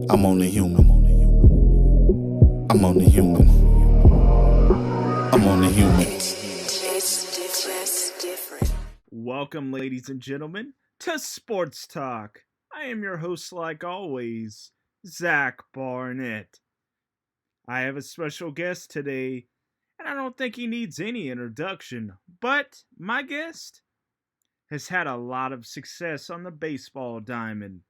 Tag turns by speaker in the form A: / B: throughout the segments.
A: I'm only human. I'm only human. I'm only human.
B: Welcome, ladies and gentlemen, to Sports Talk. I am your host, like always, Zach Barnett. I have a special guest today, and I don't think he needs any introduction, but my guest has had a lot of success on the baseball diamond.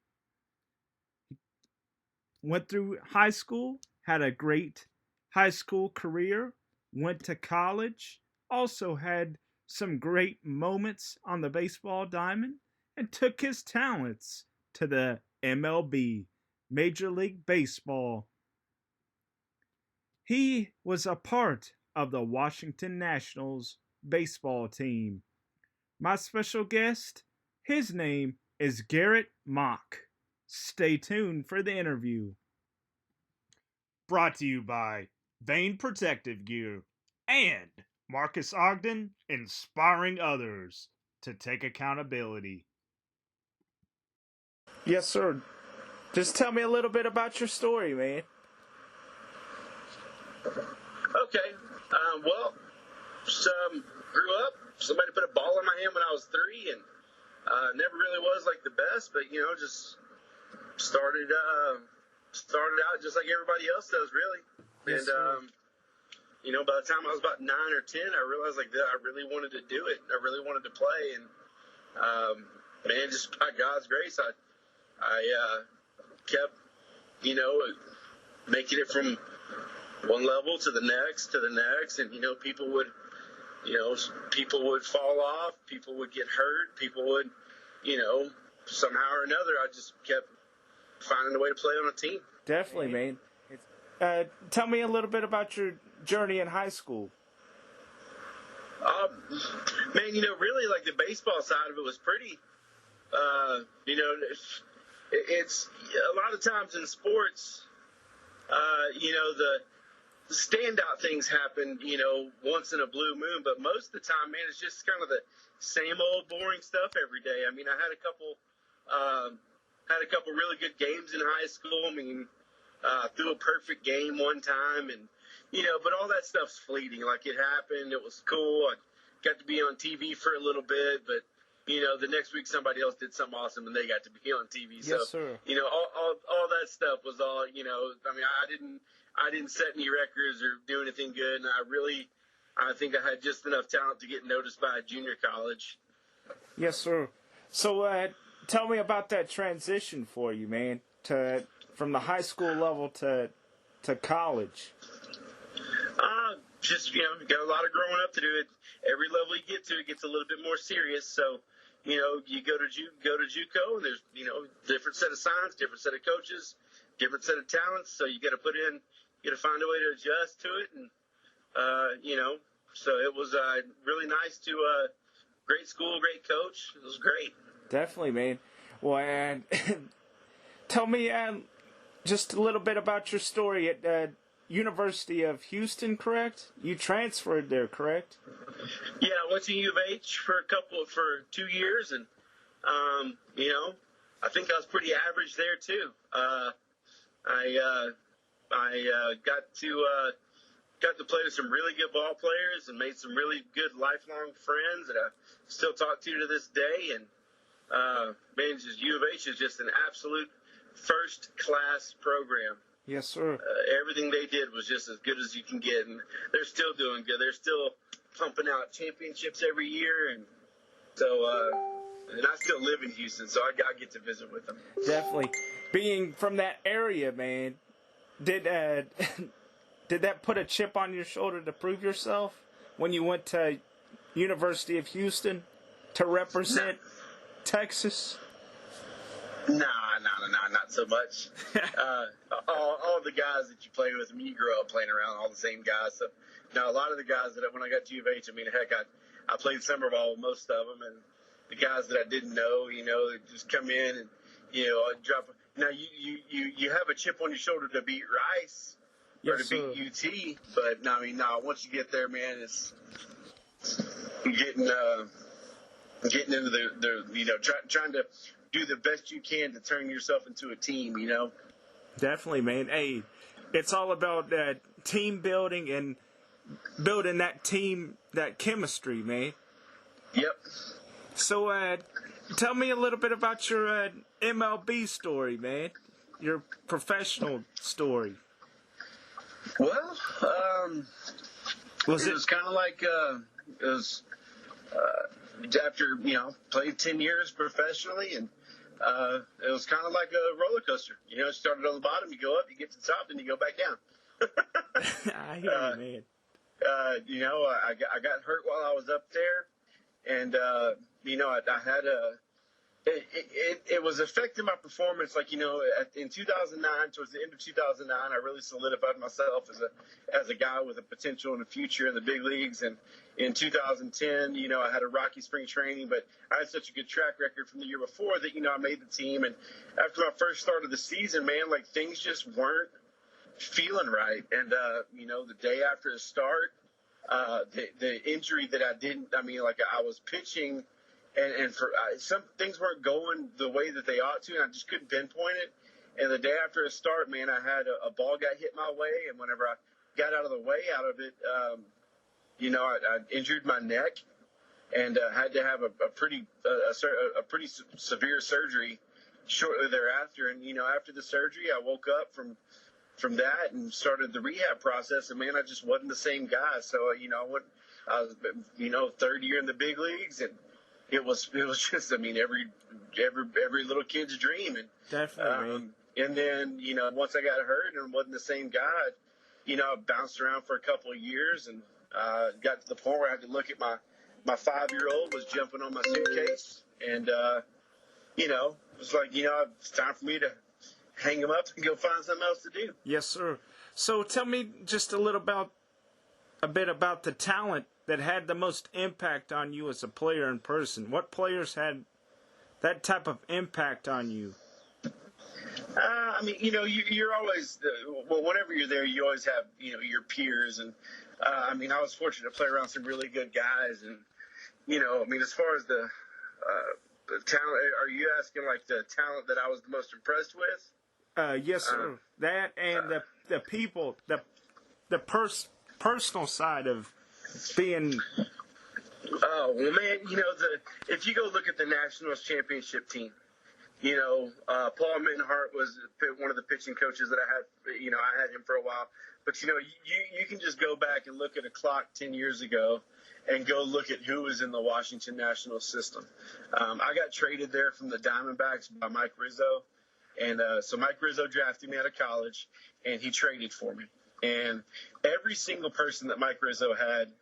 B: Went through high school, had a great high school career, went to college, also had some great moments on the baseball diamond, and took his talents to the MLB, Major League Baseball. He was a part of the Washington Nationals baseball team. My special guest, his name is Garrett Mock. Stay tuned for the interview. Brought to you by Vane Protective Gear and Marcus Ogden, inspiring others to take accountability. Yes, sir. Just tell me a little bit about your story, man.
C: Okay. Well, just grew up. Somebody put a ball in my hand when I was 3, and never really was like the best, but just started out just like everybody else does, really.
B: Yes,
C: And by the time I was about 9 or 10, I realized like that I really wanted to do it. I really wanted to play, and man, just by God's grace, I kept making it from one level to the next, and people would fall off, people would get hurt, people would somehow or another I just kept finding a way to play on a team.
B: Definitely, man. Tell me a little bit about your journey in high school.
C: Man, really like the baseball side of it was pretty it's a lot of times in sports the standout things happen, once in a blue moon, but most of the time, man, it's just kind of the same old boring stuff every day. I mean, I had a couple really good games in high school. I mean, threw a perfect game one time, and but all that stuff's fleeting. Like, it happened, it was cool. I got to be on TV for a little bit, but the next week somebody else did something awesome and they got to be on TV.
B: Yes,
C: so,
B: sir.
C: all that stuff was all, I mean, I didn't set any records or do anything good, and I think I had just enough talent to get noticed by a junior college.
B: Yes, sir. So, tell me about that transition for you, man, from the high school level to college.
C: Just you got a lot of growing up to do. It every level you get to, it gets a little bit more serious. So, you go to JUCO, and there's different set of signs, different set of coaches, different set of talents. So you got to find a way to adjust to it, and so it was really nice to great school, great coach. It was great.
B: Definitely, man. Well, and tell me just a little bit about your story at University of Houston, correct? You transferred there, correct?
C: Yeah, I went to U of H for 2 years, and I think I was pretty average there too. I got to play with some really good ball players and made some really good lifelong friends that I still talk to this day. And man, just U of H is just an absolute first class program.
B: Yes, sir.
C: Everything they did was just as good as you can get, and they're still doing good. They're still pumping out championships every year, and so and I still live in Houston, so I get to visit with them.
B: Definitely. Being from that area, man, did that put a chip on your shoulder to prove yourself when you went to University of Houston to represent Texas?
C: Nah, not so much. All the guys that you play with, you grow up playing around all the same guys. So now a lot of the guys that when I got to U of H, I mean, heck, I played summer ball with most of them, and the guys that I didn't know, they just come in and I'd drop. Now you have a chip on your shoulder to beat Rice or to beat UT, but once you get there, man, it's getting into the trying to do the best you can to turn yourself into a team.
B: Definitely, man. Hey, it's all about team building and building that team, that chemistry, man.
C: Yep.
B: So, tell me a little bit about your MLB story, man. Your professional story.
C: Well,
B: Was
C: it
B: it?
C: was kind of like it was after played 10 years professionally, and it was kind of like a roller coaster. It started on the bottom, you go up, you get to the top, then you go back down.
B: I hear you, man.
C: I got hurt while I was up there, and I had it was affecting my performance. Like, in 2009, towards the end of 2009, I really solidified myself as a guy with a potential in the future in the big leagues. And in 2010, I had a rocky spring training, but I had such a good track record from the year before that, I made the team. And after my first start of the season, man, like, things just weren't feeling right. And, the day after the start, the injury that I was pitching, and for some things weren't going the way that they ought to, and I just couldn't pinpoint it. And the day after the start, man, I had a ball got hit my way, and whenever I got out of the way out of it, I injured my neck and had to have a pretty severe surgery shortly thereafter. And after the surgery, I woke up from that and started the rehab process, and man, I just wasn't the same guy. So I was third year in the big leagues, and it was just, every little kid's dream. And
B: Definitely.
C: and then once I got hurt and wasn't the same guy, I bounced around for a couple of years, and got to the point where I had to look at my 5-year-old was jumping on my suitcase, and it was like, it's time for me to hang him up and go find something else to do.
B: Yes, sir. So tell me just a bit about the talent that had the most impact on you as a player in person. What players had that type of impact on you?
C: You're always, whenever you're there, you always have, your peers. And, I was fortunate to play around some really good guys. And, as far as the talent, are you asking like the talent that I was the most impressed with?
B: Yes, sir. That and the people, the personal side of being.
C: Oh, well, man, if you go look at the Nationals championship team, Paul Minhart was one of the pitching coaches that I had. I had him for a while. But, you can just go back and look at a clock 10 years ago and go look at who was in the Washington Nationals system. I got traded there from the Diamondbacks by Mike Rizzo. And so Mike Rizzo drafted me out of college, and he traded for me. And every single person that Mike Rizzo had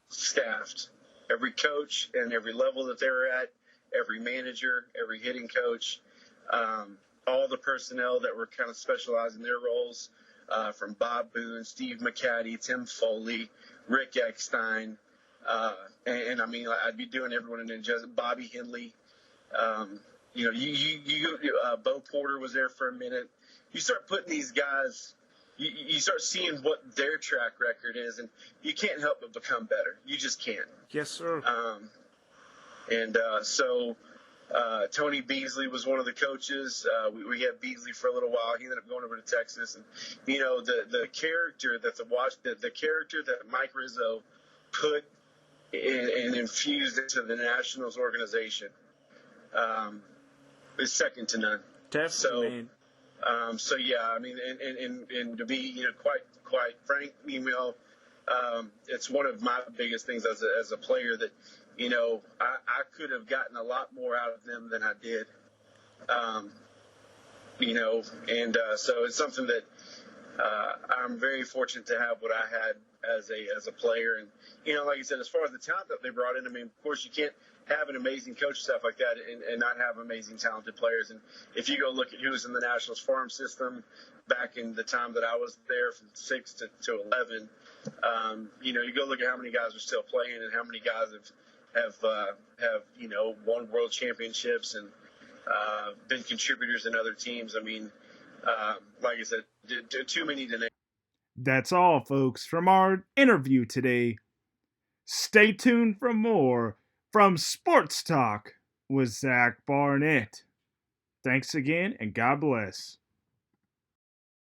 C: staffed, every coach and every level that they were at, every manager, every hitting coach, all the personnel that were kind of specialized in their roles, from Bob Boone, Steve McCaddy, Tim Foley, Rick Eckstein, I'd be doing everyone in the Bobby Henley. Bo Porter was there for a minute. You start putting these guys, you start seeing what their track record is, and you can't help but become better. You just can't.
B: Yes, sir.
C: So Tony Beasley was one of the coaches. We had Beasley for a little while. He ended up going over to Texas, and the character the character that Mike Rizzo put and infused into the Nationals organization is second to none.
B: Definitely.
C: So yeah, and to be quite frank, it's one of my biggest things as a player that I could have gotten a lot more out of them than I did. So it's something that I'm very fortunate to have what I had as a player. And like I said, as far as the talent that they brought in, of course you can't have an amazing coach, stuff like that, and not have amazing talented players. And if you go look at who was in the Nationals farm system back in the time that I was there from 6 to 11, you go look at how many guys are still playing and how many guys have won world championships and been contributors in other teams. Like I said, too many to name.
B: That's all, folks, from our interview today. Stay tuned for more from Sports Talk with Zach Barnett. Thanks again, and God bless.